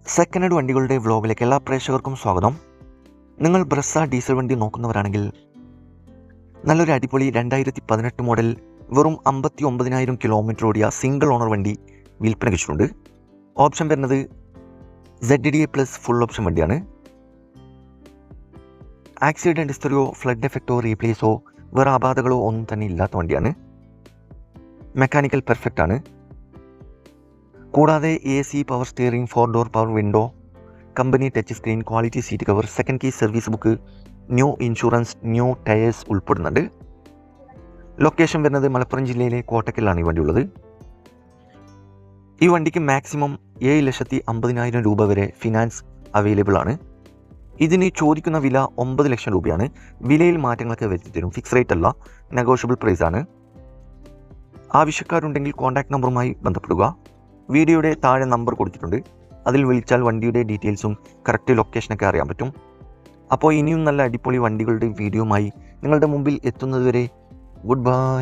Second hand വണ്ടികളുടെ വ്ലോഗിലേക്ക് എല്ലാ പ്രേക്ഷകർക്കും സ്വാഗതം. നിങ്ങൾ ബ്രസ ഡീസൽ വണ്ടി നോക്കുന്നവരാണെങ്കിൽ നല്ലൊരു അടിപൊളി 2018 മോഡൽ വെറും 59,000 കിലോമീറ്റർ ഓടിയ സിംഗിൾ ഓണർ വണ്ടി വിൽപ്പന വെച്ചിട്ടുണ്ട്. ഓപ്ഷൻ വരുന്നത് ZDA+ ഫുൾ ഓപ്ഷൻ വണ്ടിയാണ്. ആക്സിഡൻറ്റ് ഹിസ്റ്ററിയോ ഫ്ലഡ് എഫക്റ്റോ റീപ്ലേസോ വേറെ അപാധകളോ ഒന്നും തന്നെ ഇല്ലാത്ത വണ്ടിയാണ്. മെക്കാനിക്കൽ പെർഫെക്റ്റ് ആണ്. കൂടാതെ AC, power steering, 4 door power window, company touch screen, quality seat cover, second key service book, new insurance, new tyres ഉൾപ്പെടുന്നുണ്ട്. ലൊക്കേഷൻ വരുന്നത് മലപ്പുറം ജില്ലയിലെ കോട്ടക്കലിലാണ് ഈ വണ്ടി ഉള്ളത്. ഈ വണ്ടിക്ക് മാക്സിമം 7,50,000 രൂപ വരെ ഫിനാൻസ് അവൈലബിൾ ആണ്. ഇതിന് ചോദിക്കുന്ന വില 9 ലക്ഷം രൂപയാണ്. വിലയിൽ മാറ്റങ്ങളൊക്കെ വരുത്തിത്തരും. ഫിക്സ് റേറ്റ് അല്ല, നെഗോഷ്യബിൾ പ്രൈസ് ആണ്. ആവശ്യക്കാരുണ്ടെങ്കിൽ കോൺടാക്ട് നമ്പറുമായി ബന്ധപ്പെടുക. വീഡിയോയുടെ താഴെ നമ്പർ കൊടുത്തിട്ടുണ്ട്. അതിൽ വിളിച്ചാൽ വണ്ടിയുടെ ഡീറ്റെയിൽസും കറക്റ്റ് ലൊക്കേഷനൊക്കെ അറിയാൻ പറ്റും. അപ്പോൾ ഇനിയും നല്ല അടിപൊളി വണ്ടികളുടെ വീഡിയോയുമായി നിങ്ങളുടെ മുമ്പിൽ എത്തുന്നതുവരെ ഗുഡ് ബൈ.